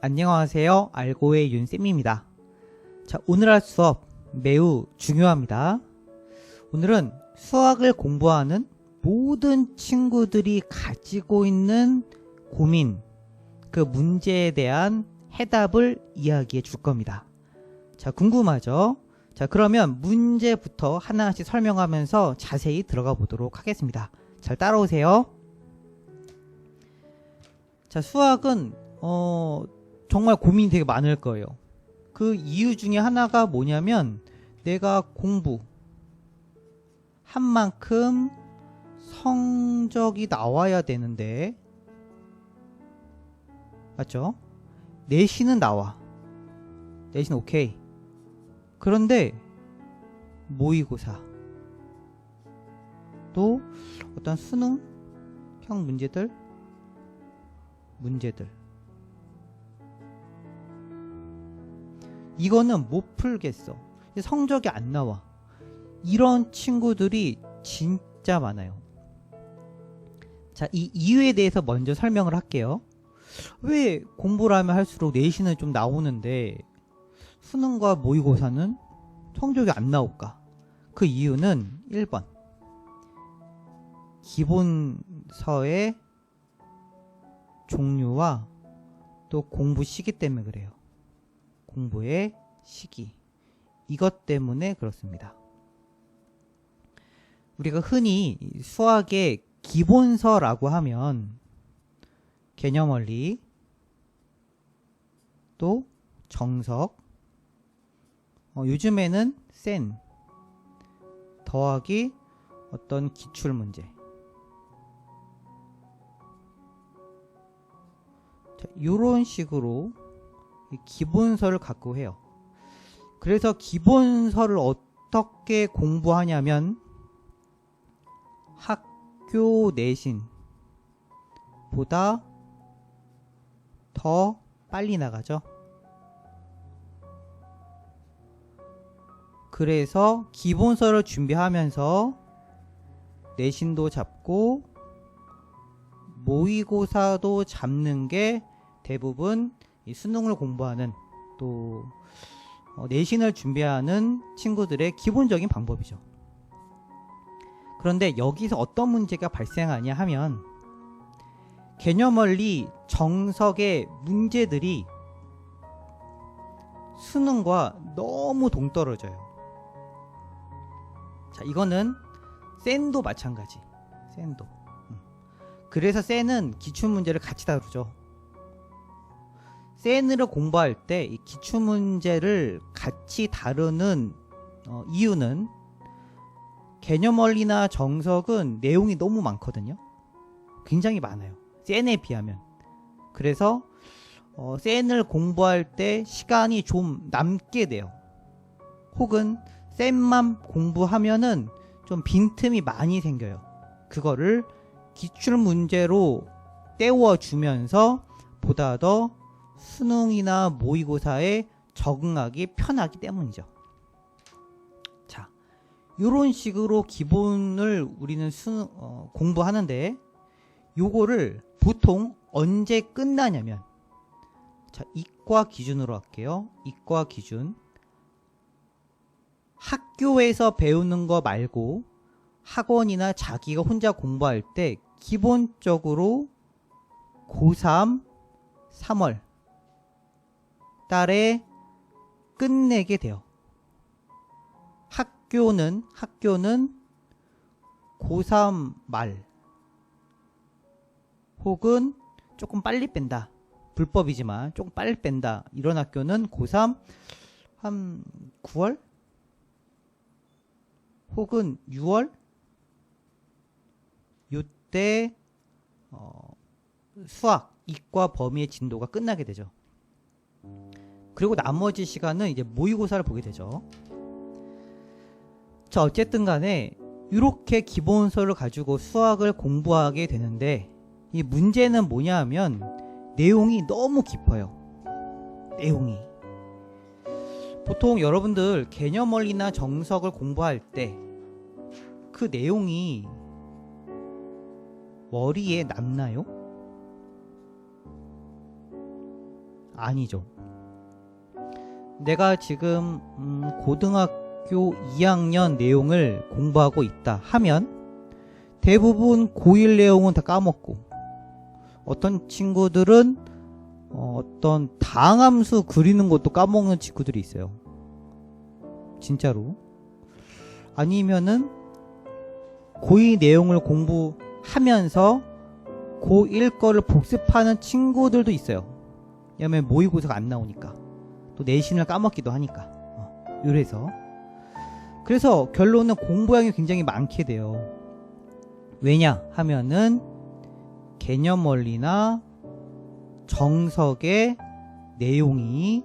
안녕하세요. 알고의 윤쌤입니다. 자, 오늘 할 수업 매우 중요합니다. 오늘은 수학을 공부하는 모든 친구들이 가지고 있는 고민, 그 문제에 대한 해답을 이야기해 줄 겁니다. 자, 궁금하죠? 자, 그러면 문제부터 하나씩 설명하면서 자세히 들어가 보도록 하겠습니다. 잘 따라오세요. 자, 수학은 정말 고민이 되게 많을 거예요. 그 이유 중에 하나가 뭐냐면 내가 공부한 만큼 성적이 나와야 되는데, 맞죠? 내신은 나와. 내신 오케이. 그런데 모의고사 또 어떤 수능형 문제들 이거는 못 풀겠어. 성적이 안 나와. 이런 친구들이 진짜 많아요. 자, 이 이유에 대해서 먼저 설명을 할게요. 왜 공부를 하면 할수록 내신은 좀 나오는데 수능과 모의고사는 성적이 안 나올까? 그 이유는 1번 기본서의 종류와 또 공부 시기 때문에 그래요. 공부의 시기, 이것 때문에 그렇습니다. 우리가 흔히 수학의 기본서라고 하면 개념원리, 또 정석, 요즘에는 센, 더하기 어떤 기출문제, 이런 식으로 기본서를 갖고 해요. 그래서 기본서를 어떻게 공부하냐면 학교 내신보다 더 빨리 나가죠. 그래서 기본서를 준비하면서 내신도 잡고 모의고사도 잡는 게 대부분 이 수능을 공부하는 또 내신을 준비하는 친구들의 기본적인 방법이죠. 그런데 여기서 어떤 문제가 발생하냐 하면 개념원리 정석의 문제들이 수능과 너무 동떨어져요. 자, 이거는 센도 마찬가지. 센도. 그래서 센은 기출문제를 같이 다루죠. 센을 공부할 때 이 기출문제를 같이 다루는 이유는 개념원리나 정석은 내용이 너무 많거든요. 굉장히 많아요. 센에 비하면. 그래서 센을 공부할 때 시간이 좀 남게 돼요. 혹은 센만 공부하면은 좀 빈틈이 많이 생겨요. 그거를 기출문제로 때워주면서 보다 더 수능이나 모의고사에 적응하기 편하기 때문이죠. 자, 이런 식으로 기본을 우리는 공부하는데 요거를 보통 언제 끝나냐면, 자, 이과 기준으로 할게요. 이과 기준. 학교에서 배우는 거 말고 학원이나 자기가 혼자 공부할 때 기본적으로 고3, 3월 달에 끝내게 돼요. 학교는 고3 말 혹은 조금 빨리 뺀다. 불법이지만 조금 빨리 뺀다. 이런 학교는 고3 한 9월 혹은 6월 요때 수학, 이과 범위의 진도가 끝나게 되죠. 그리고 나머지 시간은 이제 모의고사를 보게 되죠. 자, 어쨌든 간에 이렇게 기본서를 가지고 수학을 공부하게 되는데 이 문제는 뭐냐 하면 내용이 너무 깊어요. 내용이. 보통 여러분들 개념원리나 정석을 공부할 때 그 내용이 머리에 남나요? 아니죠. 내가 지금 고등학교 2학년 내용을 공부하고 있다 하면 대부분 고1 내용은 다 까먹고, 어떤 친구들은 어떤 다항함수 그리는 것도 까먹는 친구들이 있어요. 진짜로. 아니면은 고2 내용을 공부하면서 고1 거를 복습하는 친구들도 있어요. 왜냐면 모의고사가 안 나오니까, 또 내신을 까먹기도 하니까. 이래서 그래서 결론은 공부량이 굉장히 많게 돼요. 왜냐 하면은 개념 원리나 정석의 내용이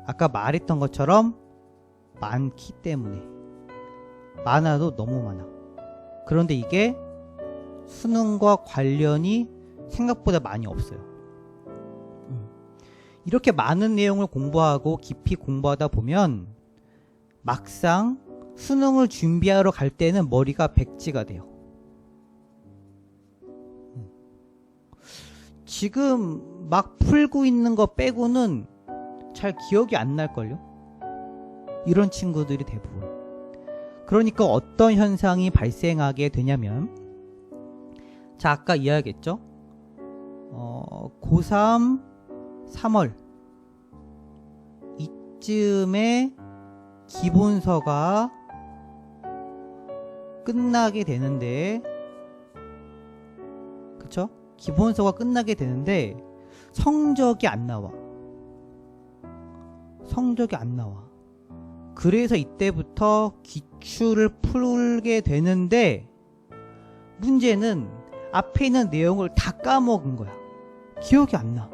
아까 말했던 것처럼 많기 때문에. 많아도 너무 많아. 그런데 이게 수능과 관련이 생각보다 많이 없어요. 이렇게 많은 내용을 공부하고 깊이 공부하다 보면 막상 수능을 준비하러 갈 때는 머리가 백지가 돼요. 지금 막 풀고 있는 거 빼고는 잘 기억이 안 날걸요? 이런 친구들이 대부분. 그러니까 어떤 현상이 발생하게 되냐면, 자, 아까 이야기했죠? 고3 3월 이쯤에 기본서가 끝나게 되는데, 그쵸? 기본서가 끝나게 되는데 성적이 안 나와. 성적이 안 나와. 그래서 이때부터 기출을 풀게 되는데, 문제는 앞에 있는 내용을 다 까먹은 거야. 기억이 안 나.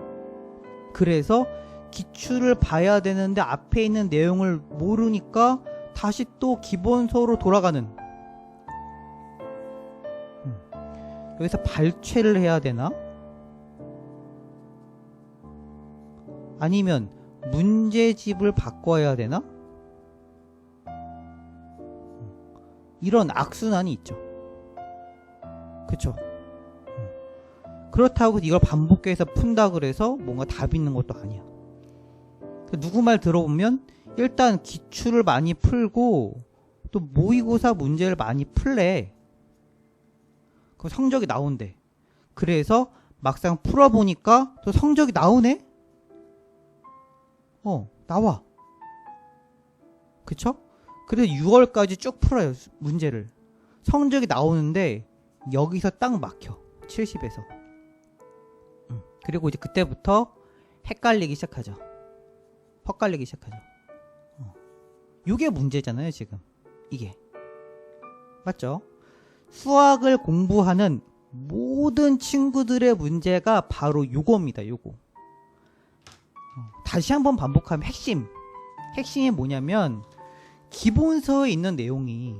그래서 기출을 봐야 되는데 앞에 있는 내용을 모르니까 다시 또 기본서로 돌아가는. 여기서 발췌를 해야 되나? 아니면 문제집을 바꿔야 되나? 이런 악순환이 있죠. 그쵸? 그렇다고 이걸 반복해서 푼다 그래서 뭔가 답이 있는 것도 아니야. 누구 말 들어보면 일단 기출을 많이 풀고 또 모의고사 문제를 많이 풀래. 그럼 성적이 나온대. 그래서 막상 풀어보니까 또 성적이 나오네? 나와. 그쵸? 그래서 6월까지 쭉 풀어요, 문제를. 성적이 나오는데 여기서 딱 막혀. 70에서. 그리고 이제 그때부터 헷갈리기 시작하죠. 헛갈리기 시작하죠. 이게 문제잖아요, 지금. 이게. 맞죠? 수학을 공부하는 모든 친구들의 문제가 바로 요겁니다, 요거. 다시 한번 반복하면 핵심이 뭐냐면, 기본서에 있는 내용이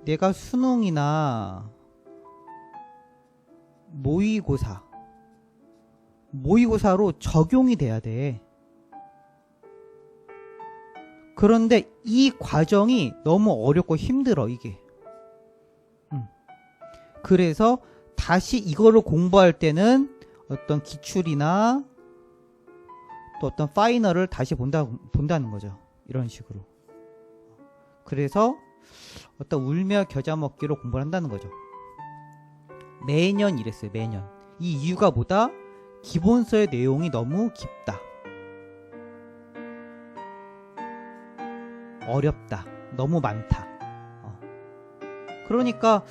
내가 수능이나 모의고사로 적용이 돼야 돼. 그런데 이 과정이 너무 어렵고 힘들어, 이게. 그래서 다시 이거를 공부할 때는 어떤 기출이나 또 어떤 파이널을 다시 본다는 거죠. 이런 식으로. 그래서 어떤 울며 겨자 먹기로 공부를 한다는 거죠. 매년 이랬어요, 매년. 이 이유가 뭐다? 기본서의 내용이 너무 깊다. 어렵다. 너무 많다. 그러니까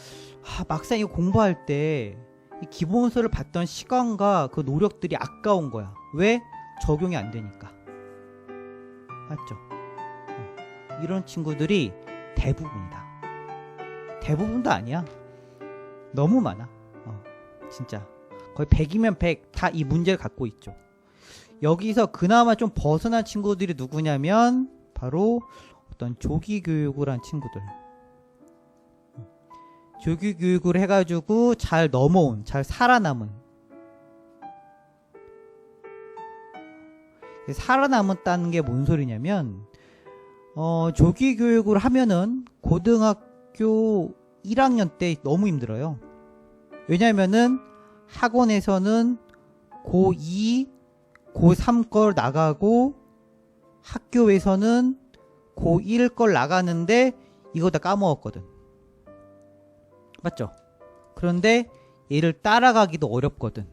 막상 이거 공부할 때 이 기본서를 봤던 시간과 그 노력들이 아까운 거야. 왜? 적용이 안 되니까. 맞죠? 이런 친구들이 대부분이다. 대부분도 아니야. 너무 많아. 진짜 거의 100이면 100 다 이 문제를 갖고 있죠. 여기서 그나마 좀 벗어난 친구들이 누구냐면 바로 어떤 조기교육을 한 친구들. 조기교육을 해가지고 잘 넘어온, 잘 살아남은. 살아남았다는 게 뭔 소리냐면, 조기교육을 하면은 고등학교 1학년 때 너무 힘들어요. 왜냐면은 학원에서는 고2, 고3 걸 나가고 학교에서는 고1 걸 나가는데 이거 다 까먹었거든. 맞죠? 그런데 얘를 따라가기도 어렵거든.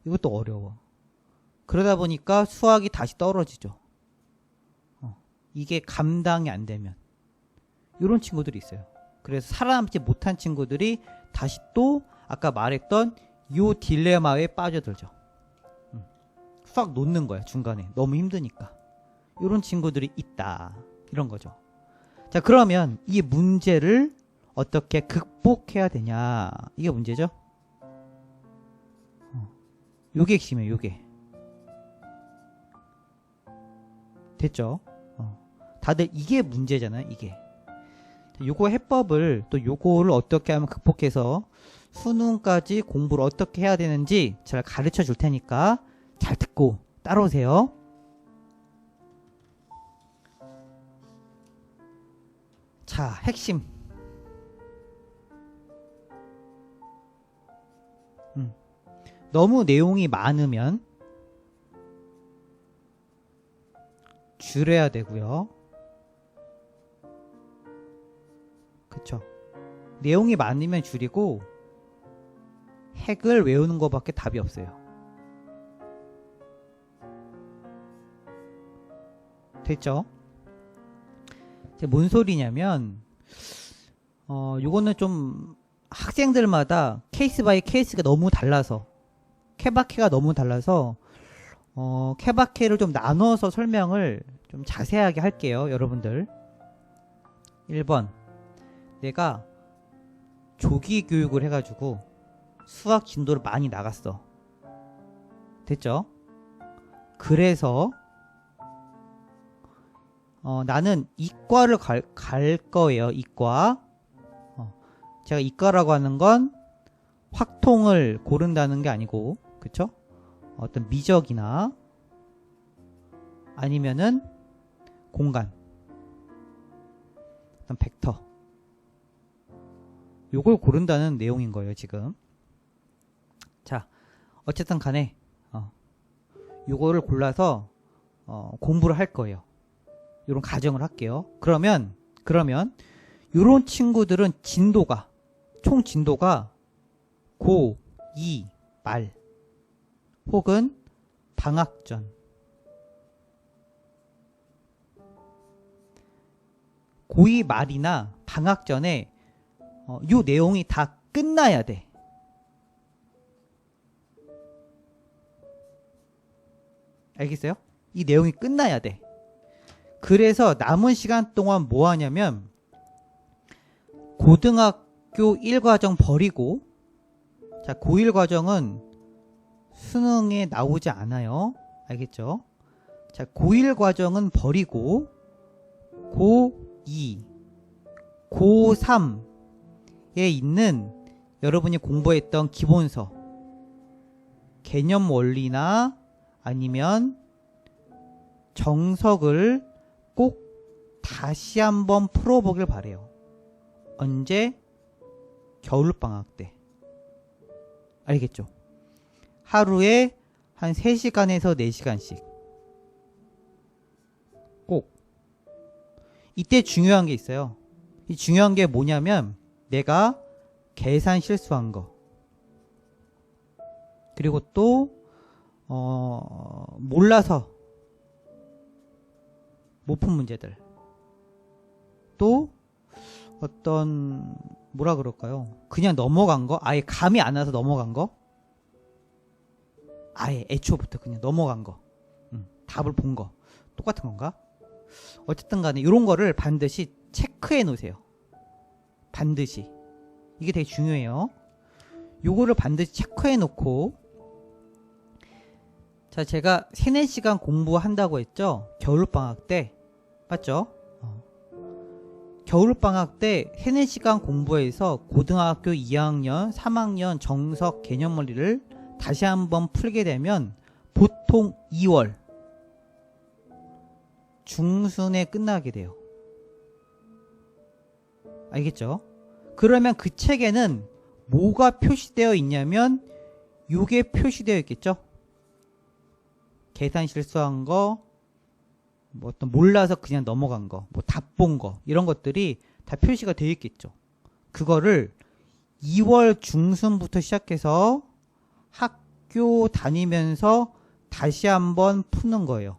이것도 어려워. 그러다 보니까 수학이 다시 떨어지죠. 이게 감당이 안 되면. 이런 친구들이 있어요. 그래서 살아남지 못한 친구들이 다시 또 아까 말했던 요 딜레마에 빠져들죠. 수학 놓는 거야, 중간에. 너무 힘드니까. 이런 친구들이 있다. 이런 거죠. 자, 그러면 이 문제를 어떻게 극복해야 되냐. 이게 문제죠. 요게 핵심이에요, 요게. 됐죠? 다들 이게 문제잖아요, 이게. 요거 해법을 또 요거를 어떻게 하면 극복해서 수능까지 공부를 어떻게 해야 되는지 잘 가르쳐 줄 테니까 잘 듣고 따라오세요. 자, 핵심. 너무 내용이 많으면 줄여야 되고요. 그쵸? 내용이 많으면 줄이고 핵을 외우는 것밖에 답이 없어요. 됐죠? 뭔 소리냐면 요거는 좀 학생들마다 케이스 바이 케이스가 너무 달라서 케바케가 너무 달라서 케바케를 좀 나눠서 설명을 좀 자세하게 할게요. 여러분들 1번 내가 조기 교육을 해가지고 수학 진도를 많이 나갔어. 됐죠? 그래서 나는 이과를 갈 거예요. 이과. 제가 이과라고 하는 건 확통을 고른다는 게 아니고, 그쵸? 어떤 미적이나 아니면은 공간, 어떤 벡터, 요걸 고른다는 내용인 거예요, 지금. 자, 어쨌든 간에 요거를 골라서 공부를 할 거예요. 요런 가정을 할게요. 그러면 요런 친구들은 진도가 총 진도가 고, 2, 말 혹은 방학 전 고2 말이나 방학 전에 요 내용이 다 끝나야 돼. 알겠어요? 이 내용이 끝나야 돼. 그래서 남은 시간 동안 뭐 하냐면 고등학교 1과정 버리고, 자, 고1 과정은 수능에 나오지 않아요. 알겠죠? 자, 고1 과정은 버리고 고2, 고3에 있는 여러분이 공부했던 기본서, 개념 원리나 아니면 정석을 꼭 다시 한번 풀어보길 바래요. 언제? 겨울방학 때. 알겠죠? 하루에 한 3시간에서 4시간씩 꼭. 이때 중요한 게 있어요. 이 중요한 게 뭐냐면 내가 계산 실수한 거, 그리고 또 몰라서 못 푼 문제들, 또 어떤 뭐라 그럴까요? 그냥 넘어간 거, 아예 감이 안 와서 넘어간 거, 아예 애초부터 그냥 넘어간 거, 답을 본 거 똑같은 건가? 어쨌든 간에 이런 거를 반드시 체크해 놓으세요. 반드시. 이게 되게 중요해요. 요거를 반드시 체크해 놓고, 자, 제가 3-4시간 공부한다고 했죠? 겨울방학 때. 맞죠? 겨울방학 때 3-4시간 공부해서 고등학교 2학년, 3학년 정석 개념 원리를 다시 한번 풀게 되면 보통 2월 중순에 끝나게 돼요. 알겠죠? 그러면 그 책에는 뭐가 표시되어 있냐면 요게 표시되어 있겠죠. 계산 실수한 거, 뭐 어떤 몰라서 그냥 넘어간 거, 뭐 다 본 거, 이런 것들이 다 표시가 되어 있겠죠. 그거를 2월 중순부터 시작해서 학교 다니면서 다시 한번 푸는 거예요.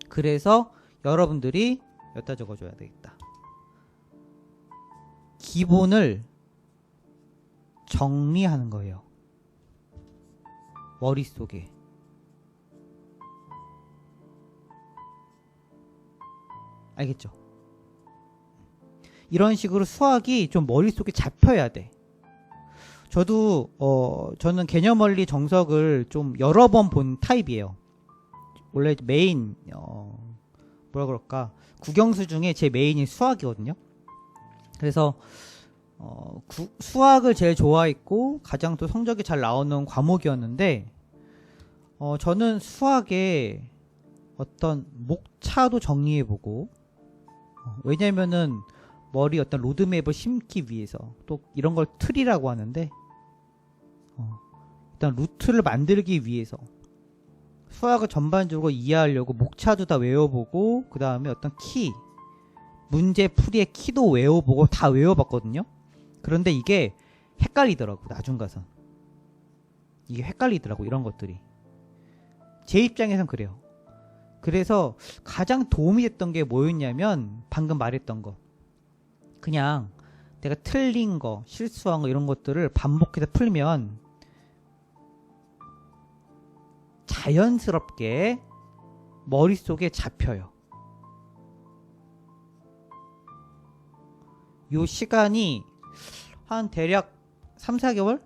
그래서 여러분들이 여기다 적어줘야 되겠다. 기본을 정리하는 거예요. 머릿속에. 알겠죠? 이런 식으로 수학이 좀 머릿속에 잡혀야 돼. 저는 개념원리 정석을 좀 여러 번 본 타입이에요. 원래 메인, 뭐라 그럴까, 국영수 중에 제 메인이 수학이거든요. 그래서 수학을 제일 좋아했고 가장 또 성적이 잘 나오는 과목이었는데, 저는 수학에 어떤 목차도 정리해보고, 왜냐면은 머리 어떤 로드맵을 심기 위해서, 또 이런 걸 틀이라고 하는데, 일단 루트를 만들기 위해서 수학을 전반적으로 이해하려고 목차도 다 외워보고, 그 다음에 어떤 키, 문제 풀이의 키도 외워보고 다 외워봤거든요. 그런데 이게 헷갈리더라고, 나중 가서. 이게 헷갈리더라고, 이런 것들이. 제 입장에선 그래요. 그래서 가장 도움이 됐던 게 뭐였냐면, 방금 말했던 거. 그냥 내가 틀린 거, 실수한 거, 이런 것들을 반복해서 풀면 자연스럽게 머릿속에 잡혀요. 요 시간이 한 대략 3, 4개월?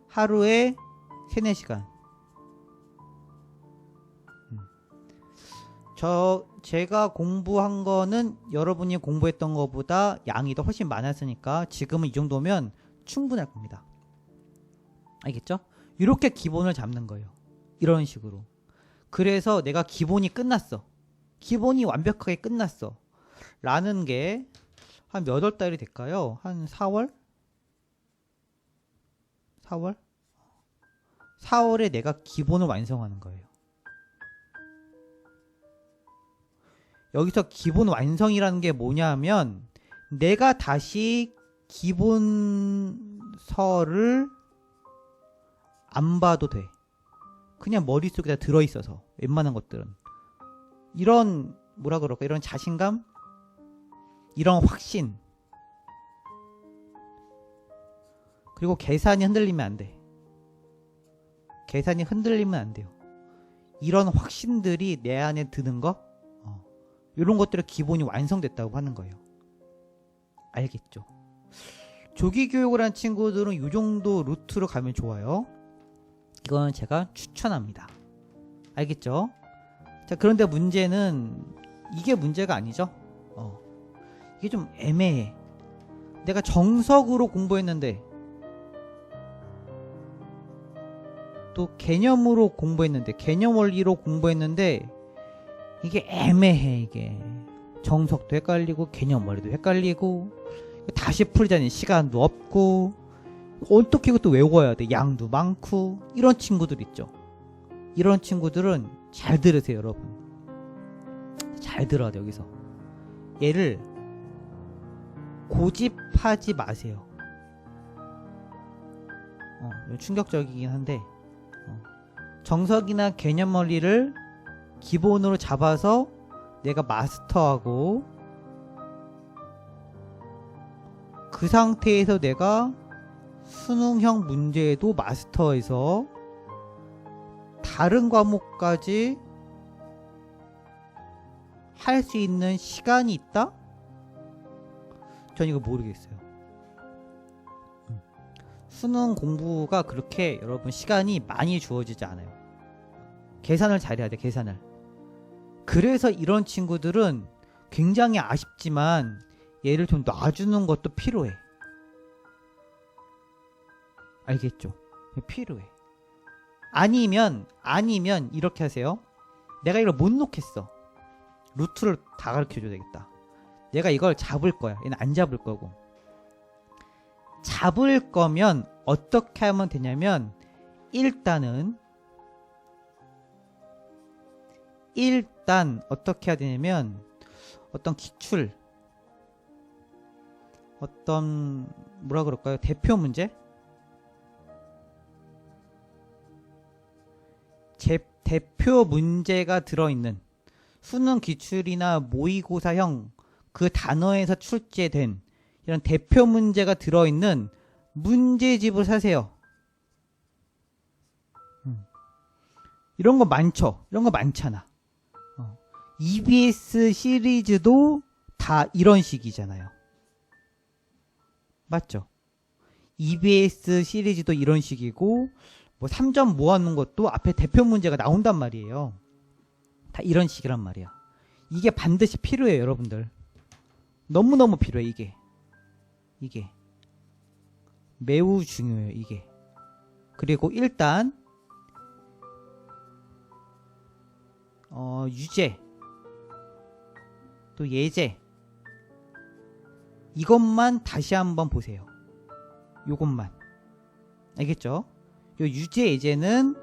하루에 3, 4시간. 제가 공부한 거는 여러분이 공부했던 것보다 양이 더 훨씬 많았으니까 지금은 이 정도면 충분할 겁니다. 알겠죠? 이렇게 기본을 잡는 거예요. 이런 식으로. 그래서 내가 기본이 끝났어. 기본이 완벽하게 끝났어. 라는 게 한 몇 월 달이 될까요? 한 4월? 4월? 4월에 내가 기본을 완성하는 거예요. 여기서 기본 완성이라는 게 뭐냐면, 내가 다시 기본서를 안 봐도 돼. 그냥 머릿속에 다 들어있어서, 웬만한 것들은. 이런, 뭐라 그럴까, 이런 자신감? 이런 확신. 그리고 계산이 흔들리면 안 돼. 계산이 흔들리면 안 돼요. 이런 확신들이 내 안에 드는 거, 이런 것들의 기본이 완성됐다고 하는 거예요. 알겠죠? 조기 교육을 한 친구들은 이 정도 루트로 가면 좋아요. 이건 제가 추천합니다. 알겠죠? 자, 그런데 문제는 이게 문제가 아니죠. 이게 좀 애매해. 내가 정석으로 공부했는데, 또 개념으로 공부했는데, 개념 원리로 공부했는데, 이게 애매해. 이게 정석도 헷갈리고 개념 원리도 헷갈리고, 다시 풀자니 시간도 없고, 어떻게 이것도 외워야 돼. 양도 많고. 이런 친구들 있죠. 이런 친구들은 잘 들으세요, 여러분. 잘 들어야 돼. 여기서 얘를 고집하지 마세요. 충격적이긴 한데, 정석이나 개념 원리를 기본으로 잡아서 내가 마스터하고, 그 상태에서 내가 수능형 문제도 마스터해서 다른 과목까지 할 수 있는 시간이 있다? 전 이거 모르겠어요. 수능 공부가 그렇게 여러분 시간이 많이 주어지지 않아요. 계산을 잘해야 돼, 계산을. 그래서 이런 친구들은 굉장히 아쉽지만 얘를 좀 놔주는 것도 필요해. 알겠죠? 필요해. 아니면 이렇게 하세요. 내가 이걸 못 놓겠어. 루트를 다 가르쳐줘야 되겠다. 내가 이걸 잡을 거야. 얘는 안 잡을 거고. 잡을 거면 어떻게 하면 되냐면 일단 어떻게 해야 되냐면 어떤 기출, 어떤 뭐라 그럴까요? 대표 문제? 대표 문제가 들어있는 수능 기출이나 모의고사형 그 단어에서 출제된 이런 대표 문제가 들어있는 문제집을 사세요. 이런 거 많죠? 이런 거 많잖아. EBS 시리즈도 다 이런 식이잖아요. 맞죠? EBS 시리즈도 이런 식이고 뭐 3점 모아놓은 것도 앞에 대표 문제가 나온단 말이에요. 다 이런 식이란 말이야. 이게 반드시 필요해요, 여러분들. 너무너무 필요해, 이게. 매우 중요해요, 이게. 그리고 일단 유제 또 예제 이것만 다시 한번 보세요. 요것만. 알겠죠? 요 유제 예제는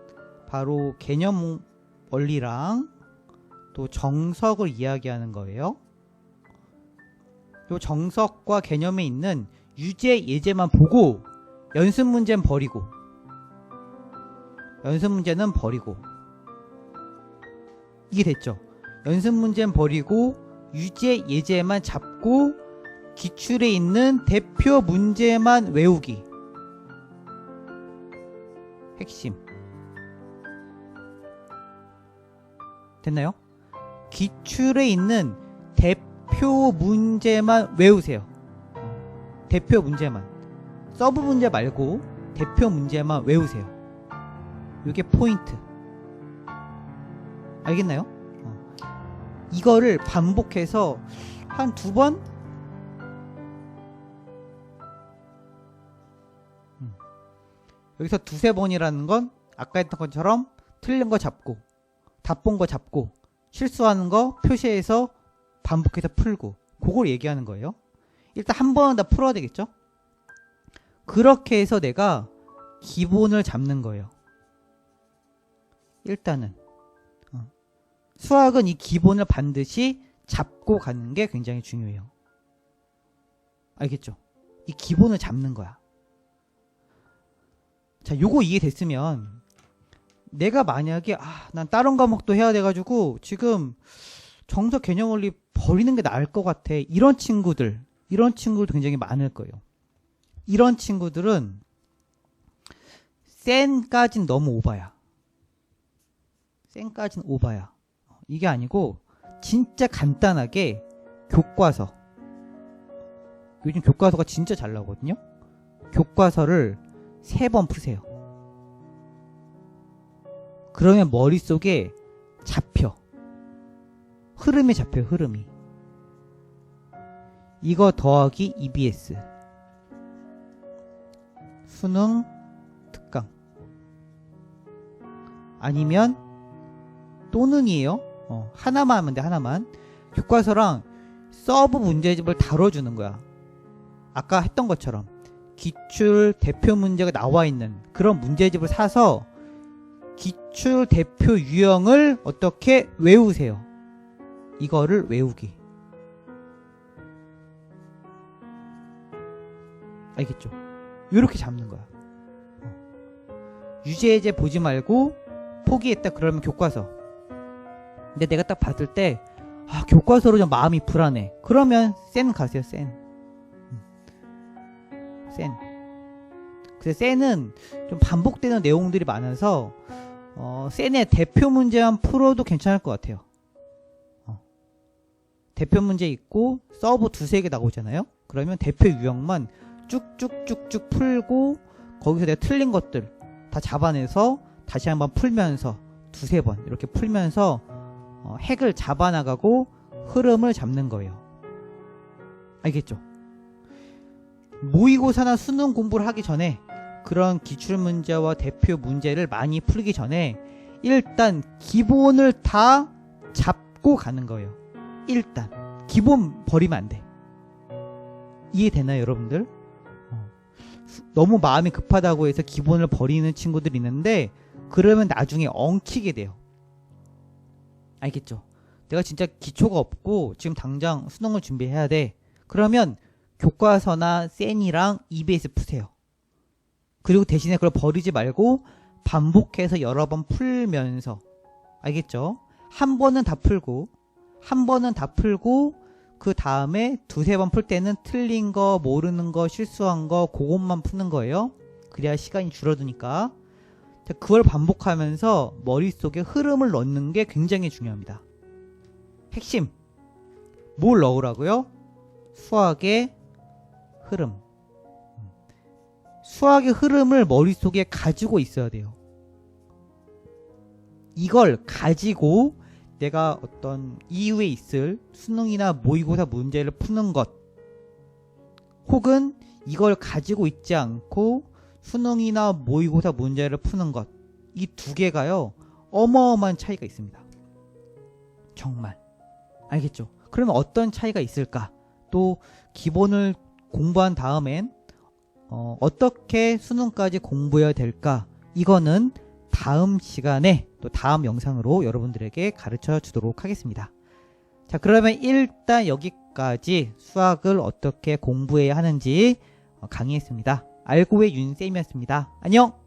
바로 개념 원리랑 또 정석을 이야기하는 거예요. 요 정석과 개념에 있는 유제 예제만 보고 연습 문제는 버리고 이게 됐죠? 연습 문제는 버리고 유제 예제만 잡고 기출에 있는 대표 문제만 외우기. 핵심. 됐나요? 기출에 있는 대표 문제만 외우세요. 대표 문제만. 서브 문제 말고 대표 문제만 외우세요. 이게 포인트. 알겠나요? 이거를 반복해서 한 2번? 여기서 2~3번이라는 건 아까 했던 것처럼 틀린 거 잡고 답본 거 잡고 실수하는 거 표시해서 반복해서 풀고 그걸 얘기하는 거예요. 일단 한 번은 다 풀어야 되겠죠? 그렇게 해서 내가 기본을 잡는 거예요. 일단은 수학은 이 기본을 반드시 잡고 가는 게 굉장히 중요해요. 알겠죠? 이 기본을 잡는 거야. 자, 요거 이해됐으면 내가 만약에 난 다른 과목도 해야 돼가지고 지금 정석 개념 원리 버리는 게 나을 것 같아. 이런 친구들도 굉장히 많을 거예요. 이런 친구들은 센까진 너무 오바야. 이게 아니고 진짜 간단하게 교과서. 요즘 교과서가 진짜 잘 나오거든요. 교과서를 3번 푸세요. 그러면 머릿속에 잡혀. 흐름이 잡혀요, 흐름이. 이거 더하기 EBS. 수능 특강. 아니면 또는이에요. 하나만 하면 돼, 하나만. 교과서랑 서브 문제집을 다뤄주는 거야. 아까 했던 것처럼 기출 대표 문제가 나와 있는 그런 문제집을 사서 기출 대표 유형을 어떻게 외우세요. 이거를 외우기. 알겠죠? 이렇게 잡는 거야. 유제예제 보지 말고 포기했다 그러면 교과서. 근데 내가 딱 봤을 때 교과서로 좀 마음이 불안해. 그러면 센 가세요. 센. 근데 센은 좀 반복되는 내용들이 많아서 센의 대표 문제만 풀어도 괜찮을 것 같아요. 대표 문제 있고 서브 2~3개 나오잖아요. 그러면 대표 유형만 쭉쭉쭉쭉 풀고 거기서 내가 틀린 것들 다 잡아내서 다시 한번 풀면서 2~3번 이렇게 풀면서 핵을 잡아나가고 흐름을 잡는 거예요. 알겠죠? 모의고사나 수능 공부를 하기 전에 그런 기출문제와 대표 문제를 많이 풀기 전에 일단 기본을 다 잡고 가는 거예요. 일단 기본 버리면 안 돼. 이해되나요, 여러분들? 너무 마음이 급하다고 해서 기본을 버리는 친구들이 있는데 그러면 나중에 엉키게 돼요. 알겠죠? 내가 진짜 기초가 없고 지금 당장 수능을 준비해야 돼. 그러면 교과서나 센이랑 EBS 푸세요. 그리고 대신에 그걸 버리지 말고 반복해서 여러 번 풀면서, 알겠죠? 한 번은 다 풀고 그 다음에 두세 번 풀 때는 틀린 거, 모르는 거, 실수한 거 그것만 푸는 거예요. 그래야 시간이 줄어드니까. 자, 그걸 반복하면서 머릿속에 흐름을 넣는 게 굉장히 중요합니다. 핵심 뭘 넣으라고요? 수학의 흐름. 수학의 흐름을 머릿속에 가지고 있어야 돼요. 이걸 가지고 내가 어떤 이후에 있을 수능이나 모의고사 문제를 푸는 것, 혹은 이걸 가지고 있지 않고 수능이나 모의고사 문제를 푸는 것, 이 두 개가요 어마어마한 차이가 있습니다. 정말. 알겠죠? 그러면 어떤 차이가 있을까? 또 기본을 공부한 다음엔 어떻게 수능까지 공부해야 될까? 이거는 다음 시간에 또 다음 영상으로 여러분들에게 가르쳐 주도록 하겠습니다. 자, 그러면 일단 여기까지 수학을 어떻게 공부해야 하는지 강의했습니다. 알고의 윤쌤이었습니다. 안녕!